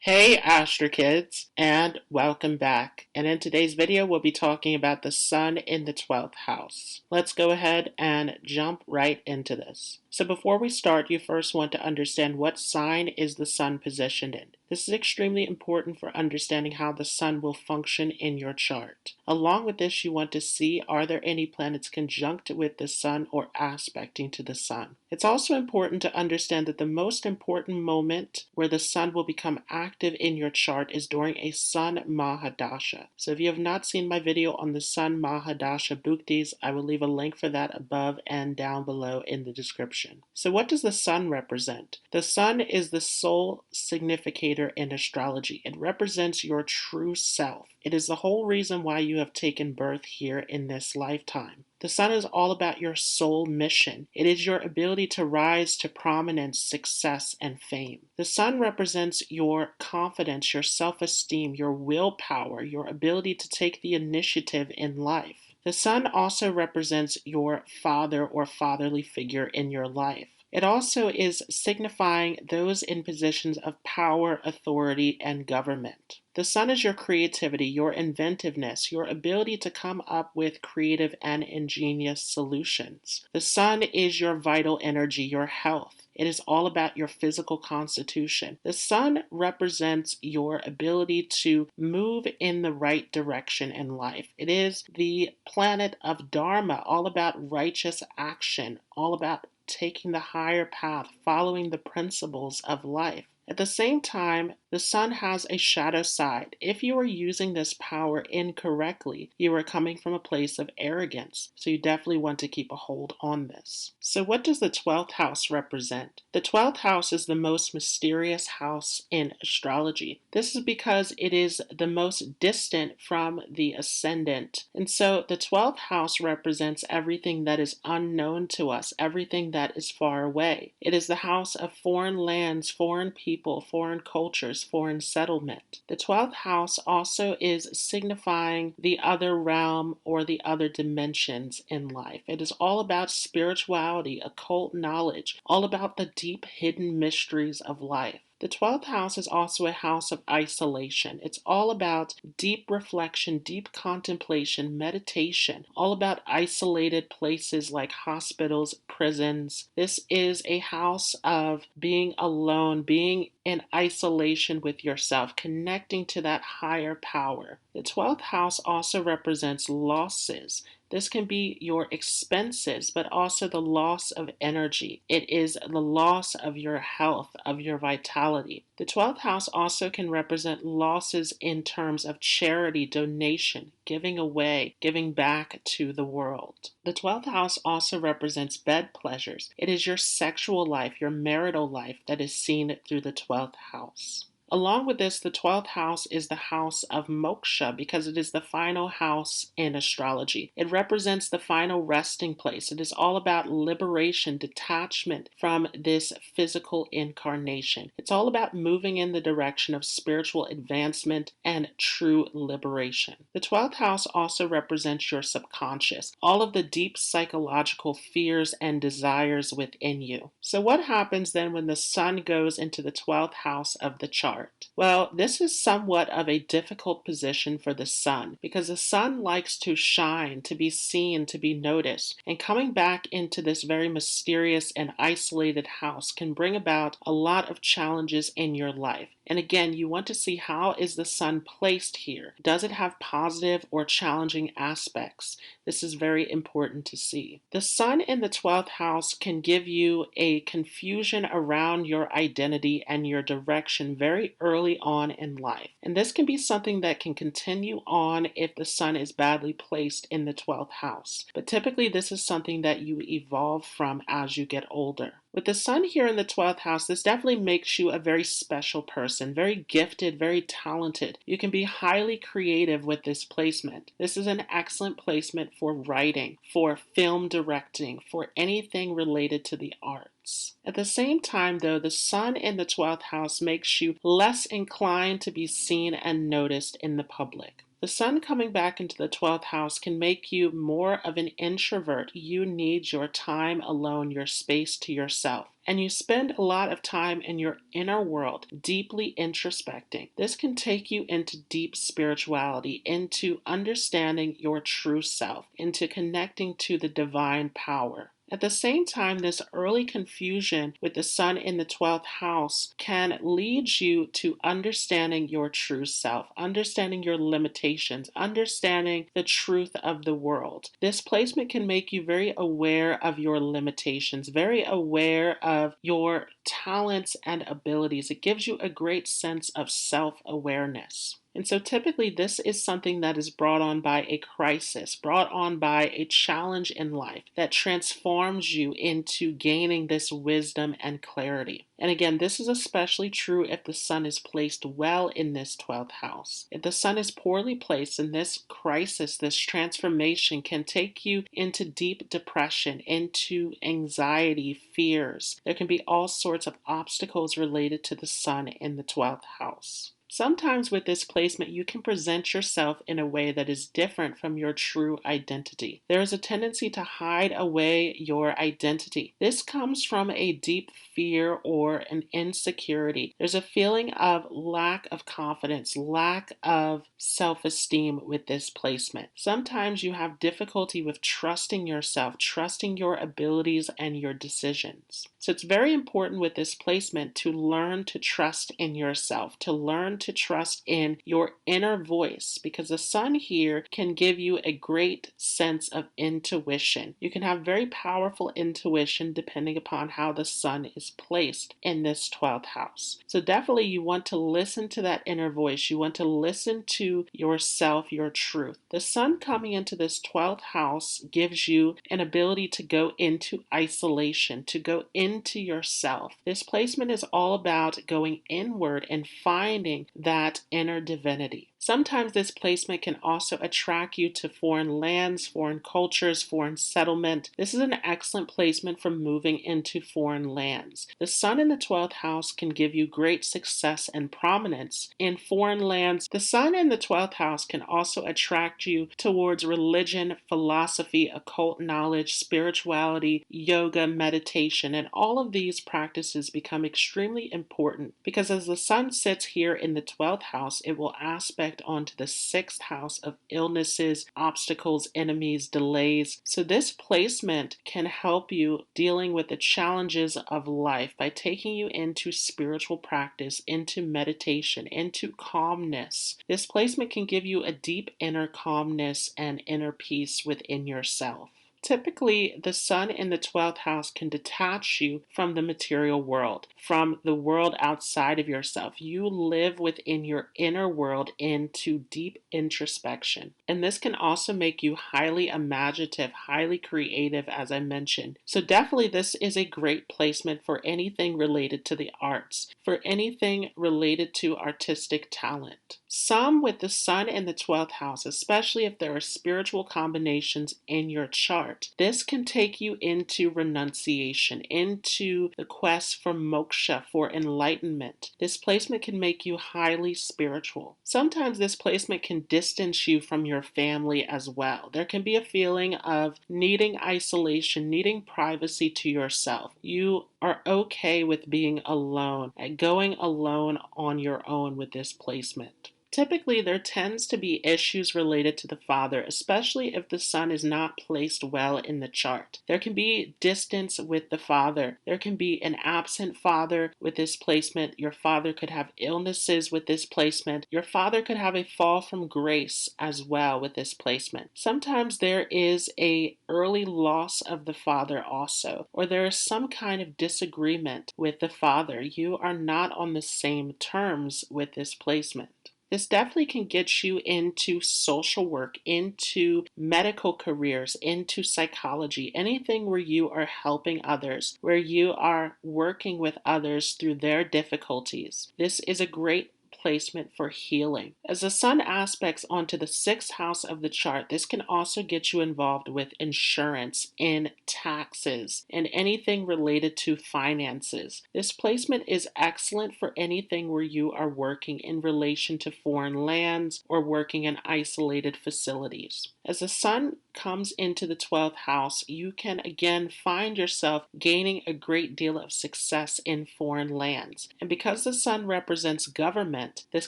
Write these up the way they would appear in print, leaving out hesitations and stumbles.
Hey Astro Kids, and welcome back. And in today's video, we'll be talking about the sun in the 12th house. Let's go ahead and jump right into this. So before we start, you first want to understand what sign is the sun positioned in. This is extremely important for understanding how the sun will function in your chart. Along with this, you want to see, are there any planets conjunct with the sun or aspecting to the sun? It's also important to understand that the most important moment where the sun will become active in your chart is during a sun Mahadasha. So if you have not seen my video on the sun Mahadasha Bhuktis, I will leave a link for that above and down below in the description. So what does the sun represent? The sun is the sole significator in astrology. It represents your true self. It is the whole reason why you have taken birth here in this lifetime. The sun is all about your soul mission. It is your ability to rise to prominence, success, and fame. The sun represents your confidence, your self-esteem, your willpower, your ability to take the initiative in life. The sun also represents your father or fatherly figure in your life. It also is signifying those in positions of power, authority, and government. The sun is your creativity, your inventiveness, your ability to come up with creative and ingenious solutions. The sun is your vital energy, your health. It is all about your physical constitution. The sun represents your ability to move in the right direction in life. It is the planet of Dharma, all about righteous action, all about taking the higher path, following the principles of life. At the same time, the sun has a shadow side. If you are using this power incorrectly, you are coming from a place of arrogance. So you definitely want to keep a hold on this. So what does the 12th house represent? The 12th house is the most mysterious house in astrology. This is because it is the most distant from the ascendant. And so the 12th house represents everything that is unknown to us, everything that is far away. It is the house of foreign lands, foreign people, foreign cultures, foreign settlement. The 12th house also is signifying the other realm or the other dimensions in life. It is all about spirituality, occult knowledge, all about the deep hidden mysteries of life. The 12th house is also a house of isolation. It's all about deep reflection, deep contemplation, meditation, all about isolated places like hospitals, prisons. This is a house of being alone, being in isolation with yourself, connecting to that higher power. The 12th house also represents losses. This can be your expenses, but also the loss of energy. It is the loss of your health, of your vitality. The 12th house also can represent losses in terms of charity, donation, giving away, giving back to the world. The 12th house also represents bed pleasures. It is your sexual life, your marital life that is seen through the 12th house. Along with this, the 12th house is the house of moksha because it is the final house in astrology. It represents the final resting place. It is all about liberation, detachment from this physical incarnation. It's all about moving in the direction of spiritual advancement and true liberation. The 12th house also represents your subconscious, all of the deep psychological fears and desires within you. So what happens then when the sun goes into the 12th house of the chart? Well, this is somewhat of a difficult position for the sun because the sun likes to shine, to be seen, to be noticed. And coming back into this very mysterious and isolated house can bring about a lot of challenges in your life. And again, you want to see, how is the sun placed here? Does it have positive or challenging aspects? This is very important to see. The sun in the 12th house can give you a confusion around your identity and your direction very early on in life. And this can be something that can continue on if the sun is badly placed in the 12th house. But typically this is something that you evolve from as you get older. With the sun here in the 12th house, this definitely makes you a very special person, very gifted, very talented. You can be highly creative with this placement. This is an excellent placement for writing, for film directing, for anything related to the arts. At the same time, though, the sun in the 12th house makes you less inclined to be seen and noticed in the public. The sun coming back into the 12th house can make you more of an introvert. You need your time alone, your space to yourself. And you spend a lot of time in your inner world, deeply introspecting. This can take you into deep spirituality, into understanding your true self, into connecting to the divine power. At the same time, this early confusion with the sun in the 12th house can lead you to understanding your true self, understanding your limitations, understanding the truth of the world. This placement can make you very aware of your limitations, very aware of your talents and abilities. It gives you a great sense of self-awareness. And so typically this is something that is brought on by a crisis, brought on by a challenge in life that transforms you into gaining this wisdom and clarity. And again, this is especially true if the sun is placed well in this 12th house. If the sun is poorly placed, then this crisis, this transformation can take you into deep depression, into anxiety, fears. There can be all sorts of obstacles related to the sun in the 12th house. Sometimes with this placement, you can present yourself in a way that is different from your true identity. There is a tendency to hide away your identity. This comes from a deep fear or an insecurity. There's a feeling of lack of confidence, lack of self-esteem with this placement. Sometimes you have difficulty with trusting yourself, trusting your abilities and your decisions. So it's very important with this placement to learn to trust in yourself, to learn to trust in your inner voice, because the sun here can give you a great sense of intuition. You can have very powerful intuition depending upon how the sun is placed in this 12th house. So definitely you want to listen to that inner voice. You want to listen to yourself, your truth. The sun coming into this 12th house gives you an ability to go into isolation, to go into yourself. This placement is all about going inward and finding that inner divinity. Sometimes this placement can also attract you to foreign lands, foreign cultures, foreign settlement. This is an excellent placement for moving into foreign lands. The sun in the 12th house can give you great success and prominence in foreign lands. The sun in the 12th house can also attract you towards religion, philosophy, occult knowledge, spirituality, yoga, meditation, and all of these practices become extremely important because as the sun sits here in the 12th house, it will aspect onto the 6th house of illnesses, obstacles, enemies, delays. So this placement can help you dealing with the challenges of life by taking you into spiritual practice, into meditation, into calmness. This placement can give you a deep inner calmness and inner peace within yourself. Typically, the sun in the 12th house can detach you from the material world, from the world outside of yourself. You live within your inner world into deep introspection. And this can also make you highly imaginative, highly creative, as I mentioned. So definitely this is a great placement for anything related to the arts, for anything related to artistic talent. Some with the sun in the 12th house, especially if there are spiritual combinations in your chart, this can take you into renunciation, into the quest for moksha, for enlightenment. This placement can make you highly spiritual. Sometimes this placement can distance you from your family as well. There can be a feeling of needing isolation, needing privacy to yourself. You are okay with being alone and going alone on your own with this placement. Typically, there tends to be issues related to the father, especially if the sun is not placed well in the chart. There can be distance with the father. There can be an absent father with this placement. Your father could have illnesses with this placement. Your father could have a fall from grace as well with this placement. Sometimes there is an early loss of the father also, or there is some kind of disagreement with the father. You are not on the same terms with this placement. This definitely can get you into social work, into medical careers, into psychology, anything where you are helping others, where you are working with others through their difficulties. This is a great placement for healing. As the sun aspects onto the 6th house of the chart, this can also get you involved with insurance, in taxes, and anything related to finances. This placement is excellent for anything where you are working in relation to foreign lands or working in isolated facilities. As the sun comes into the 12th house, you can again find yourself gaining a great deal of success in foreign lands. And because the sun represents government, this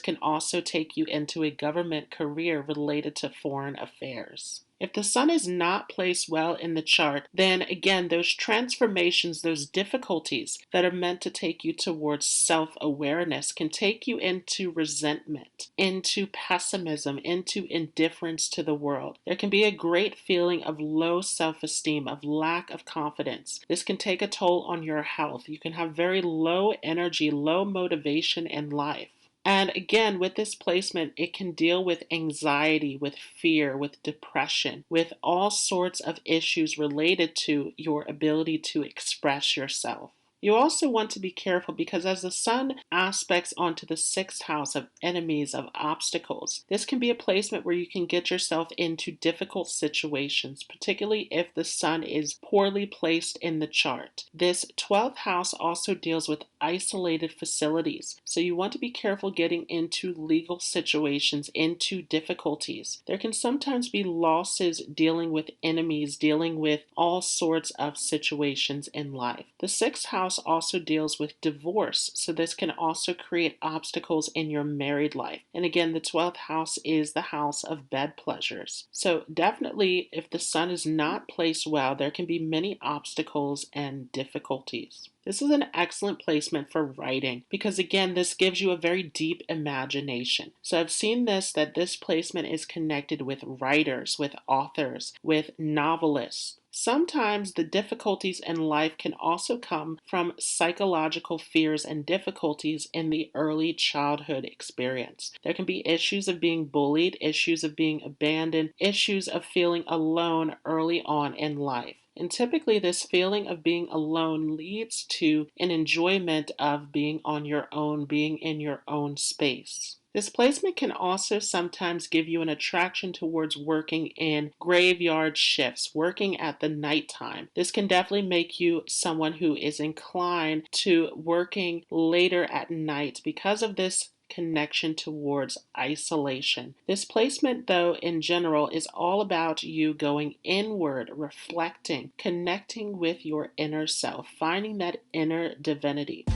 can also take you into a government career related to foreign affairs. If the sun is not placed well in the chart, then again, those transformations, those difficulties that are meant to take you towards self-awareness can take you into resentment, into pessimism, into indifference to the world. There can be a great feeling of low self-esteem, of lack of confidence. This can take a toll on your health. You can have very low energy, low motivation in life. And again, with this placement, it can deal with anxiety, with fear, with depression, with all sorts of issues related to your ability to express yourself. You also want to be careful because as the sun aspects onto the 6th house of enemies, of obstacles, this can be a placement where you can get yourself into difficult situations, particularly if the sun is poorly placed in the chart. This 12th house also deals with isolated facilities, so you want to be careful getting into legal situations, into difficulties. There can sometimes be losses dealing with enemies, dealing with all sorts of situations in life. The 6th house also deals with divorce, so this can also create obstacles in your married life. And again, the 12th house is the house of bed pleasures. So definitely, if the sun is not placed well, there can be many obstacles and difficulties. This is an excellent placement for writing because again, this gives you a very deep imagination. So I've seen that this placement is connected with writers, with authors, with novelists. Sometimes the difficulties in life can also come from psychological fears and difficulties in the early childhood experience. There can be issues of being bullied, issues of being abandoned, issues of feeling alone early on in life. And typically this feeling of being alone leads to an enjoyment of being on your own, being in your own space. This placement can also sometimes give you an attraction towards working in graveyard shifts, working at the nighttime. This can definitely make you someone who is inclined to working later at night because of this connection towards isolation. This placement, though, in general, is all about you going inward, reflecting, connecting with your inner self, finding that inner divinity.